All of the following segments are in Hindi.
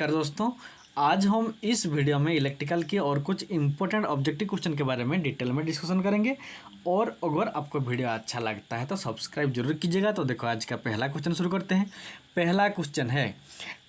नमस्कार दोस्तों। आज हम इस वीडियो में इलेक्ट्रिकल के और कुछ इंपॉर्टेंट ऑब्जेक्टिव क्वेश्चन के बारे में डिटेल में डिस्कशन करेंगे। और अगर आपको वीडियो अच्छा लगता है तो सब्सक्राइब जरूर कीजिएगा। तो देखो आज का पहला क्वेश्चन शुरू करते हैं। पहला क्वेश्चन है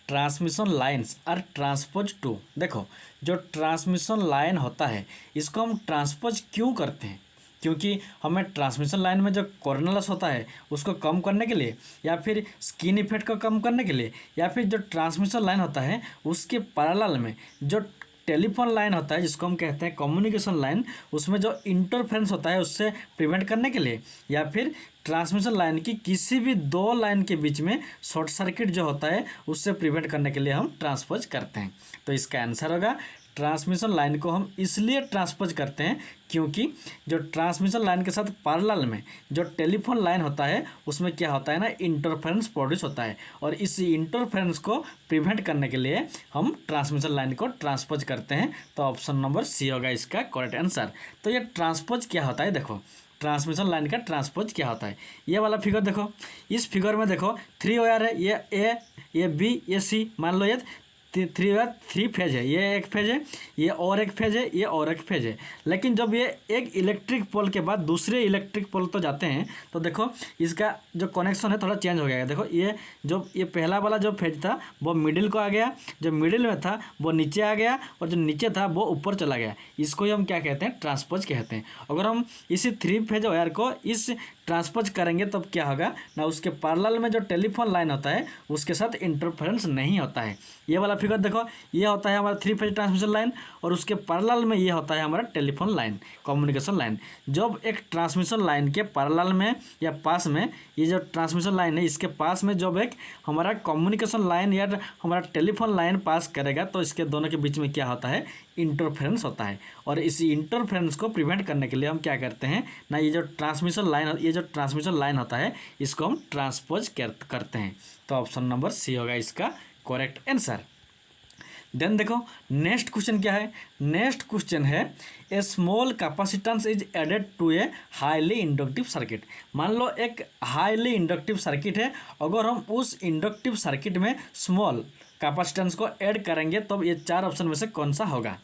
transmission lines are transpose to. देखो जो ट्रांसमिशन लाइन होता है इसको हम ट्रांसपोज क्यों करते हैं, क्योंकि हमें ट्रांसमिशन लाइन में जो कोरोना लॉस होता है उसको कम करने के लिए, या फिर स्किन इफेक्ट को कम करने के लिए, या फिर जो ट्रांसमिशन लाइन होता है उसके पैरेलल में जो टेलीफोन लाइन होता है जिसको हम कहते हैं कम्युनिकेशन लाइन, उसमें जो इंटरफेरेंस होता है उससे प्रिवेंट करने के लिए, या फिर ट्रांसमिशन लाइन की किसी भी दो लाइन के बीच में शॉर्ट सर्किट जो होता है उससे प्रिवेंट करने के लिए हम ट्रांसपोज करते हैं। तो इसका आंसर होगा ट्रांसमिशन लाइन को हम इसलिए ट्रांसपोज करते हैं क्योंकि जो ट्रांसमिशन लाइन के साथ पैरेलल में जो टेलीफोन लाइन होता है उसमें क्या होता है ना, इंटरफेरेंस प्रोड्यूस होता है, और इस इंटरफेरेंस को प्रिवेंट करने के लिए हम ट्रांसमिशन लाइन को ट्रांसपोज करते हैं। तो ऑप्शन नंबर सी होगा इसका करेक्ट आंसर। तो ये ट्रांसपोज क्या होता है, देखो ट्रांसमिशन लाइन का ट्रांसपोज क्या होता है। ये वाला फिगर देखो, इस फिगर में देखो 3 वायर है, ये ए, ये बी, ये सी, मान लो ये 3 फेज है, ये एक फेज है, ये और एक फेज है, ये और एक फेज है। लेकिन जब ये एक इलेक्ट्रिक पोल के बाद दूसरे इलेक्ट्रिक पोल तो जाते हैं तो देखो इसका जो कनेक्शन है थोड़ा चेंज हो गया। देखो ये पहला वाला जो फेज था वो मिडिल को आ गया, जो मिडिल में था वो नीचे आ गया, और जो नीचे था वो ऊपर चला गया। इसको ही हम क्या कहते हैं, ट्रांसपोज कहते हैं। अगर हम इसी 3 फेज वायर को इस ट्रांसपोज करेंगे तब क्या होगा ना, उसके पैरेलल में जो टेलीफोन लाइन होता है उसके साथ इंटरफेरेंस नहीं होता है। ये वाला फिगर देखो, ये होता है हमारा 3 फेज ट्रांसमिशन लाइन, और उसके पैरेलल में ये होता है हमारा टेलीफोन लाइन, कम्युनिकेशन लाइन। जब एक ट्रांसमिशन लाइन के पैरेलल में या पास में, ये जो ट्रांसमिशन लाइन है इसके पास में जब एक हमारा कम्युनिकेशन लाइन या हमारा टेलीफोन लाइन पास करेगा तो इसके दोनों के बीच में क्या होता है, इंटरफेरेंस होता है। और इसी इंटरफेरेंस को प्रिवेंट करने के लिए हम क्या करते हैं ना, ये जो ट्रांसमिशन लाइन होता है इसको हम ट्रांसपोज करते हैं। तो ऑप्शन नंबर सी होगा इसका करेक्ट आंसर। देन देखो नेक्स्ट क्वेश्चन क्या है। नेक्स्ट क्वेश्चन है a small capacitance is added to a highly inductive circuit. मान लो एक हाईली इंडक्टिव सर्किट है, अगर हम उस इंडक्टिव सर्किट में स्मॉल कैपेसिटेंस को ऐड करेंगे तब ये 4 ऑप्शन में से कौन सा होगा।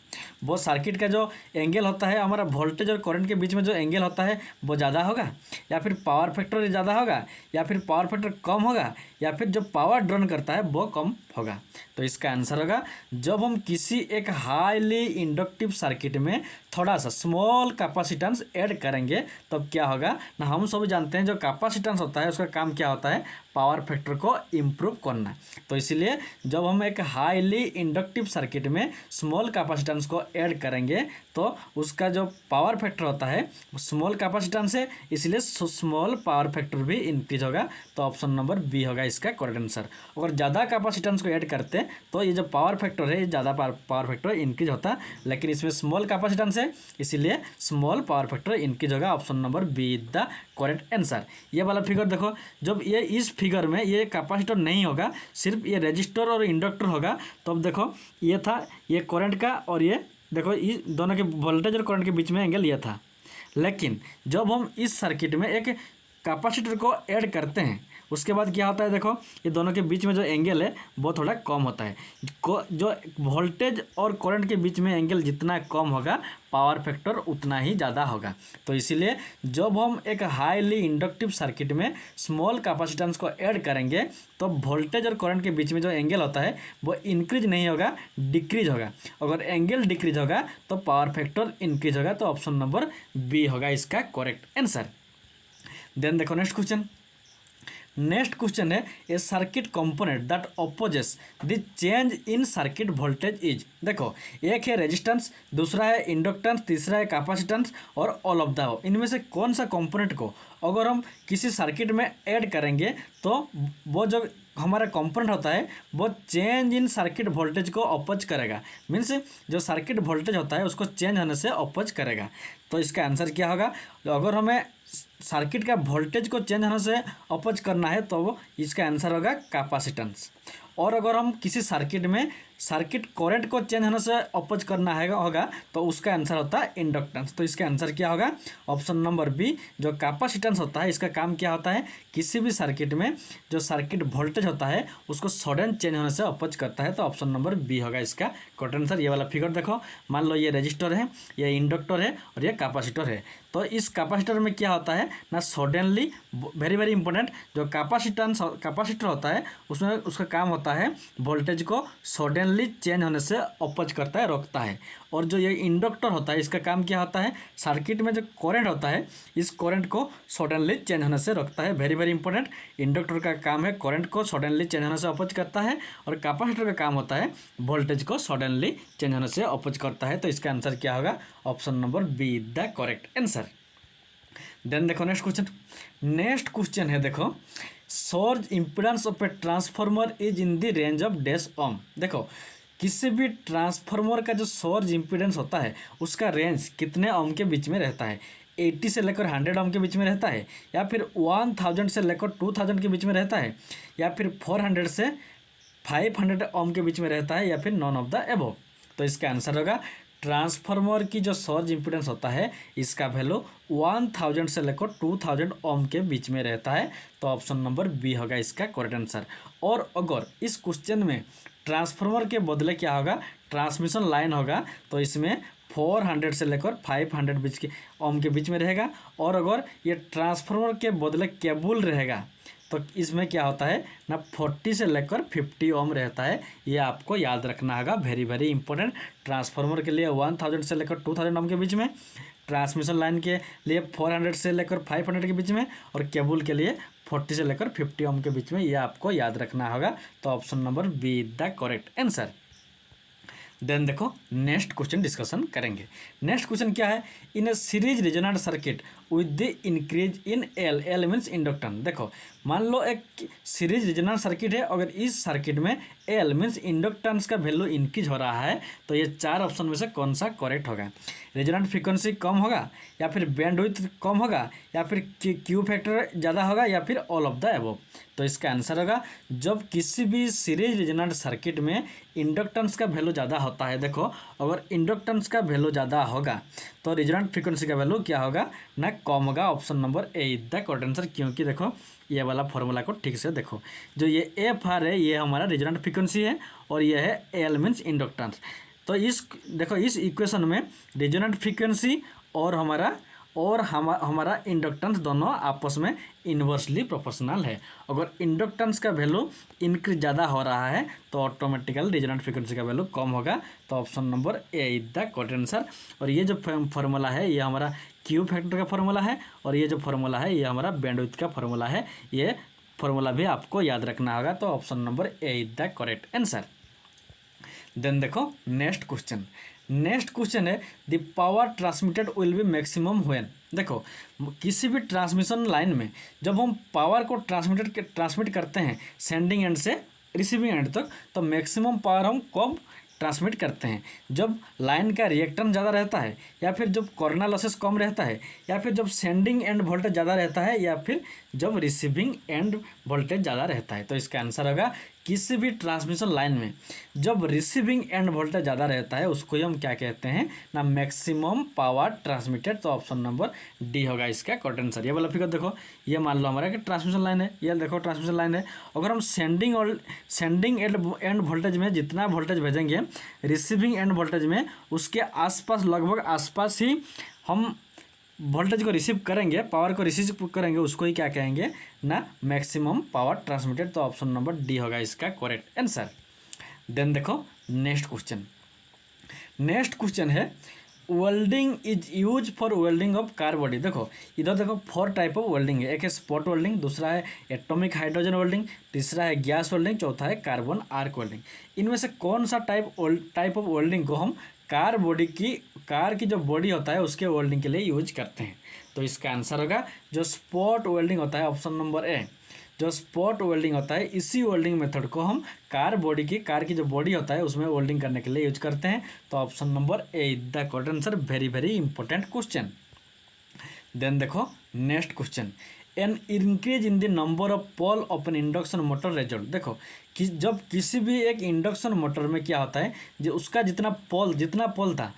वो सर्किट का जो एंगल होता है, हमारा वोल्टेज और करंट के बीच में जो एंगल होता है वो ज़्यादा होगा, या फिर पावर फैक्टर ज़्यादा होगा, या फिर पावर फैक्टर कम होगा, या फिर जो पावर ड्रॉन करता है वो कम होगा। तो इसका आंसर होगा जब हम किसी एक हाईली इंडक्टिव सर्किट में थोड़ा सा स्मॉल कैपेसिटेंस ऐड करेंगे तब क्या होगा ना, हम सब जानते हैं जो कैपेसिटेंस होता है उसका काम क्या होता है, पावर फैक्टर को इम्प्रूव करना। तो इसीलिए जब हम एक हाईली इंडक्टिव सर्किट में स्मॉल कैपेसिटेंस को ऐड करेंगे तो उसका जो पावर फैक्टर होता है स्मॉल कैपेसिटेंस है, इसलिए स्मॉल पावर फैक्टर भी इंक्रीज होगा। तो ऑप्शन नंबर बी होगा इसका करेक्ट आंसर। अगर ज़्यादा कैपेसिटेंस को ऐड करते हैं तो ये जो पावर फैक्टर है ज़्यादा पावर फैक्टर इंक्रीज होता है, लेकिन इसमें स्मॉल कैपेसिटेंस है इसलिए स्मॉल पावर फैक्टर इंक्रीज होगा। Option number B is the correct answer. ये वाला फिगर देखो, जब ये इस फिगर में ये कैपेसिटर नहीं होगा, सिर्फ ये रेजिस्टर और इंडक्टर होगा, तब देखो ये था ये करंट का, और ये देखो ये दोनों के वोल्टेज और करंट के बीच में एंगल ये था। लेकिन जब हम इस सर्किट में एक कैपेसिटर को ऐड करते हैं उसके बाद क्या होता है, देखो ये दोनों के बीच में जो एंगल है वो थोड़ा कम होता है। जो वोल्टेज और करंट के बीच में एंगल जितना कम होगा पावर फैक्टर उतना ही ज़्यादा होगा। तो इसीलिए जब हम एक हाईली इंडक्टिव सर्किट में स्मॉल कैपेसिटेंस को ऐड करेंगे तो वोल्टेज और करंट के बीच में जो एंगल होता है वो इंक्रीज नहीं होगा, डिक्रीज होगा। अगर एंगल डिक्रीज होगा तो पावर फैक्टर इंक्रीज होगा। तो ऑप्शन नंबर बी होगा इसका करेक्ट आंसर। देन देखो नेक्स्ट क्वेश्चन। नेक्स्ट क्वेश्चन है a circuit component that opposes the change in circuit voltage is. देखो एक है रेजिस्टेंस, दूसरा है इंडक्टेंस, तीसरा है कैपेसिटेंस और ऑल ऑफ द। इनमें से कौन सा कंपोनेंट को अगर हम किसी सर्किट में ऐड करेंगे तो वो जो हमारा कंपोनेंट होता है वो चेंज इन सर्किट वोल्टेज को अपोज करेगा, मीन्स जो सर्किट वोल्टेज होता है उसको चेंज होने से अपोज करेगा। तो इसका आंसर क्या होगा, अगर हमें सर्किट का वोल्टेज को चेंज होने से अपोज करना है तो वो इसका आंसर होगा कैपेसिटेंस। और अगर हम किसी सर्किट में सर्किट करंट को चेंज होने से अपोज करना है होगा तो उसका आंसर होता है इंडक्टेंस। तो इसका आंसर क्या होगा? Option number B. जो कैपेसिटेंस होता है इसका काम क्या होता है? किसी भी सर्किट में जो सर्किट वोल्टेज होता है उसको सडन चेंज होने से अपोज करता है। तो ऑप्शन नंबर बी होगा इसका करेक्ट आंसर। ये वाला फिगर देखो, मान लो ये रजिस्टर है, ये इंडक्टर है और ये कैपेसिटर है। तो इस कैपेसिटर में क्या होता है ना, सडनली, वेरी वेरी इंपॉर्टेंट, जो कैपेसिटर होता है उसमें उसका काम होता है वोल्टेज को सडनली चेंज होने से अपोज करता है, रोकता है। और जो ये इंडक्टर होता है इसका काम क्या होता है? सर्किट में जो करंट होता है इस करंट को सडनली चेंज होने से रोकता है। वेरी वेरी इंपॉर्टेंट, इंडक्टर का काम है करंट को सडनली चेंज होने से अपोज करता है और कैपेसिटर का काम होता है वोल्टेज को सडनली चेंज होने से अपोज करता है। तो इसका आंसर क्या होगा? Option number B the correct answer. Then देखो नेक्स्ट क्वेश्चन है, देखो source impedance of a transformer is in the range of dash ohm. देखो किसी भी ट्रांसफार्मर का जो सोर्स इम्पीडेंस होता है उसका रेंज कितने ओम के बीच में रहता है? 80 से लेकर 100 ओम के बीच में रहता है, या फिर 1000 से लेकर 2000 के बीच में रहता है, या फिर 400 से 500 ओम के बीच में रहता है, या फिर नॉन ऑफ द एबव। तो इसका आंसर होगा ट्रांसफार्मर की जो सर्ज इम्पीडेंस होता है इसका वैल्यू 1000 से लेकर 2000 ओम के बीच में रहता है। तो ऑप्शन नंबर बी होगा इसका करेक्ट आंसर। और अगर इस क्वेश्चन में ट्रांसफार्मर के बदले क्या होगा, ट्रांसमिशन लाइन होगा, तो इसमें 400 से लेकर 500 बीच के ओम के बीच में रहेगा। और अगर ये ट्रांसफार्मर के बदले केबल रहेगा तो इसमें क्या होता है ना, 40 से लेकर 50 ओम रहता है। ये आपको याद रखना होगा, वेरी वेरी इंपॉर्टेंट। ट्रांसफार्मर के लिए 1000 से लेकर 2000 ओम के बीच में, ट्रांसमिशन लाइन के लिए 400 से लेकर 500 के बीच में, और केबल के लिए 40 से लेकर 50 ओम के बीच में। ये आपको याद रखना होगा। तो option number B the correct answer. Then देखो नेक्स्ट क्वेश्चन डिस्कशन करेंगे। नेक्स्ट क्वेश्चन क्या है? In a series resonant circuit with the increase in L, L means inductance. देखो मान लो एक सीरीज रेजोनेंट सर्किट है, अगर इस सर्किट में एल मीन्स इंडक्टेंस का वैल्यू इंक्रीज हो रहा है तो ये चार ऑप्शन में से कौन सा करेक्ट होगा? रेजोनेंट फ्रीक्वेंसी कम होगा, या फिर बैंडविड्थ कम होगा, या फिर क्यू फैक्टर ज़्यादा होगा, या फिर ऑल ऑफ द अबव। तो इसका आंसर होगा जब किसी भी सीरीज रेजोनेंट सर्किट में इंडक्टेंस का वैल्यू ज़्यादा होता है। देखो अगर इंडक्टेंस का वैल्यू ज़्यादा होगा तो रेजोनेंट फ्रीक्वेंसी का वैल्यू क्या होगा ना, कम होगा। Option number A is the correct answer. क्योंकि देखो ये वाला फॉर्मूला को ठीक से देखो, जो ये एफ आर है ये हमारा रेजोनेंट फ्रीक्वेंसी है और ये है एल मीन्स इंडक्टेंस। तो इस इक्वेशन में रेजोनेंट फ्रीक्वेंसी और हमारा इंडक्टेंस दोनों आपस में इन्वर्सली प्रोपोर्शनल है। अगर इंडक्टेंस का वैल्यू इंक्रीज ज़्यादा हो रहा है तो ऑटोमेटिकल रेजोनेंट फ्रीक्वेंसी का वैल्यू कम होगा। तो option number A is the correct answer. और ये जो फार्मूला है ये हमारा क्यू फैक्टर का फार्मूला है, और ये जो फार्मूला है ये हमारा बैंडविड्थ का फार्मूला है। ये फार्मूला भी आपको याद रखना होगा। तो option number A is the correct answer. Then देखो नेक्स्ट क्वेश्चन है the power transmitted will be maximum when. देखो किसी भी ट्रांसमिशन लाइन में जब हम पावर को ट्रांसमिट करते हैं सेंडिंग एंड से रिसीविंग एंड तक, तो मैक्सिमम पावर हम कब ट्रांसमिट करते हैं? जब लाइन का रिएक्टेंस ज़्यादा रहता है, या फिर जब कोरोना लॉसेस कम रहता है, या फिर जब सेंडिंग एंड वोल्टेज ज़्यादा रहता है, या फिर जब रिसीविंग एंड वोल्टेज ज़्यादा रहता है। तो इसका आंसर होगा किसी भी ट्रांसमिशन लाइन में जब रिसीविंग एंड वोल्टेज ज़्यादा रहता है उसको ही हम क्या कहते हैं ना, मैक्सिमम पावर ट्रांसमिटेड। तो ऑप्शन नंबर डी होगा इसका करेक्ट आंसर। ये वाला फिगर देखो, ये मान लो हमारा कि ट्रांसमिशन लाइन है, ये देखो ट्रांसमिशन लाइन है। अगर हम सेंडिंग एंड वोल्टेज में जितना वोल्टेज भेजेंगे रिसीविंग एंड वोल्टेज में उसके आसपास, लगभग आसपास ही हम वोल्टेज को रिसीव करेंगे, पावर को रिसीव करेंगे, उसको ही क्या कहेंगे ना, मैक्सिमम पावर ट्रांसमिटेड। तो ऑप्शन नंबर डी होगा इसका करेक्ट आंसर। देन देखो नेक्स्ट क्वेश्चन है welding is use for welding of car body. देखो इधर देखो 4 टाइप ऑफ वेल्डिंग है। एक है स्पॉट वेल्डिंग, दूसरा है एटॉमिक हाइड्रोजन वेल्डिंग, तीसरा है गैस वेल्डिंग, चौथा है कार्बन आर्क वेल्डिंग। इनमें से कौन सा टाइप ऑफ वेल्डिंग को हम कार की जो बॉडी होता है उसके वेल्डिंग के लिए यूज करते हैं? तो इसका आंसर होगा जो स्पॉट वेल्डिंग होता है, ऑप्शन नंबर ए। जो स्पॉट वेल्डिंग होता है इसी वेल्डिंग मेथड को हम कार की जो बॉडी होता है उसमें वेल्डिंग करने के लिए यूज करते हैं। तो option number A is the correct answer. Very very important question. Then देखो next question, an increase in the number of pole of an induction motor result. देखो कि जब किसी भी एक इंडक्शन मोटर में क्या होता है, जो उसका जितना पोल था,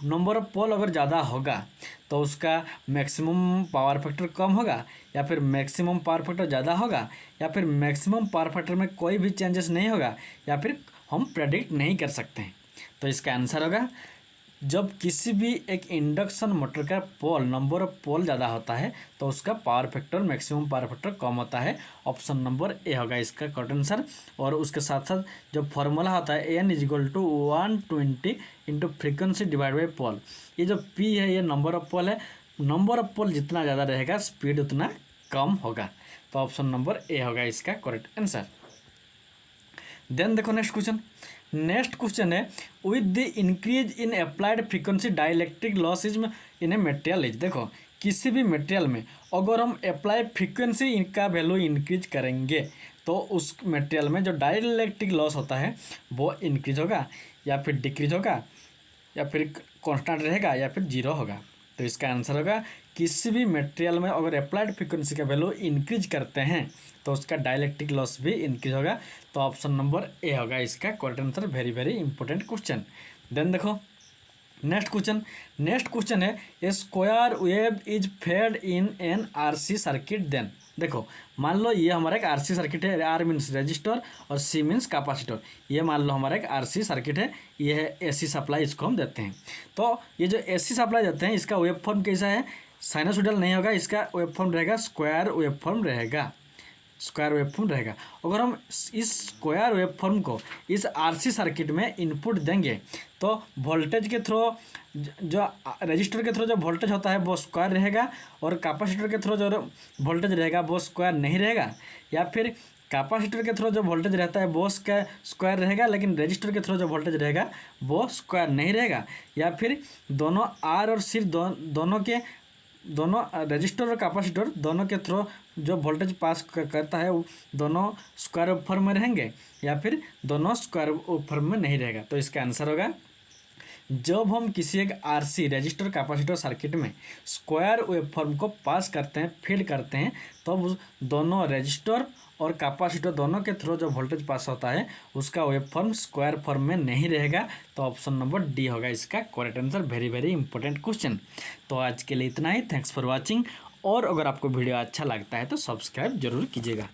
नंबर ऑफ पोल अगर ज़्यादा होगा तो उसका मैक्सिमम पावर फैक्टर कम होगा, या फिर मैक्सिमम पावर फैक्टर ज़्यादा होगा, या फिर मैक्सिमम पावर फैक्टर में कोई भी चेंजेस नहीं होगा, या फिर हम प्रेडिक्ट नहीं कर सकते हैं। तो इसका आंसर होगा, जब किसी भी एक इंडक्शन मोटर का नंबर ऑफ पोल ज़्यादा होता है तो उसका power factor, maximum power factor कम होता है। ऑप्शन नंबर ए होगा इसका करेक्ट आंसर। और उसके साथ साथ जो फॉर्मूला होता है N is equal to 120 into frequency divide by pole. ये जो पी है ये नंबर ऑफ पोल है, नंबर ऑफ पोल जितना ज़्यादा रहेगा स्पीड उतना कम होगा। तो ऑप्शन नंबर ए होगा इसका करेक्ट आंसर। देन देखो नेक्स्ट क्वेश्चन है, with the increase in applied frequency dielectric loss is in a material is. देखो किसी भी मटेरियल में अगर हम अप्लाई फ्रीक्वेंसी का वैल्यू इंक्रीज करेंगे तो उस मटेरियल में जो डाइलेक्ट्रिक लॉस होता है वो इंक्रीज होगा, या फिर डिक्रीज होगा, या फिर कांस्टेंट रहेगा, या फिर जीरो होगा। तो इसका आंसर होगा, किसी भी मटेरियल में अगर अप्लाइड फ्रीक्वेंसी का वैल्यू इंक्रीज करते हैं तो उसका डाइलेक्ट्रिक लॉस भी इंक्रीज होगा। तो ऑप्शन नंबर ए होगा इसका correct answer. Very very important question. Then देखो नेक्स्ट क्वेश्चन है, a square wave is fed in an RC circuit. Then देखो मान लो ये हमारा एक आरसी सर्किट है, आर मीन्स रजिस्टर और सी मीन्स कैपेसिटर। ये मान लो हमारा एक आरसी सर्किट है, ये है एसी सप्लाई, इसको हम देते हैं। तो ये जो एसी सप्लाई देते हैं इसका वेव फॉर्म कैसा है, साइनोसॉइडल नहीं होगा, इसका वेव फॉर्म रहेगा स्क्वायर वेव फॉर्म रहेगा, स्क्वायर वेव फॉर्म रहेगा। अगर हम इस स्क्वायर वेव फॉर्म को इस आरसी सर्किट में इनपुट देंगे तो वोल्टेज के थ्रू जो रजिस्टर के थ्रू जो वोल्टेज होता है वो स्क्वायर रहेगा, और कैपेसिटर के थ्रू जो वोल्टेज रहेगा वो स्क्वायर नहीं रहेगा, या फिर कैपेसिटर के थ्रू जो वोल्टेज रहता है वो स्क्वायर रहेगा, लेकिन रजिस्टर के थ्रू जो वोल्टेज रहेगा वो स्क्वायर नहीं रहेगा, या फिर दोनों आर और सी दोनों रजिस्टर और कैपेसिटर दोनों के थ्रू जो वोल्टेज पास करता है वो दोनों स्क्वायर वेव फॉर्म में रहेंगे, या फिर दोनों स्क्वायर वेव फॉर्म में नहीं रहेगा। तो इसका आंसर होगा, जब हम किसी एक आरसी रजिस्टर कैपेसिटर सर्किट में स्क्वायर वेव फॉर्म को पास करते हैं, फीड करते हैं, तब दोनों रजिस्टर और कैपेसिटर दोनों के थ्रू जो वोल्टेज पास होता है उसका वेव फॉर्म स्क्वायर फॉर्म में नहीं रहेगा। तो ऑप्शन नंबर डी होगा इसका correct answer. Very very important question. तो आज के लिए इतना ही। Thanks for watching. और अगर आपको वीडियो अच्छा लगता है तो सब्सक्राइब जरूर कीजिएगा।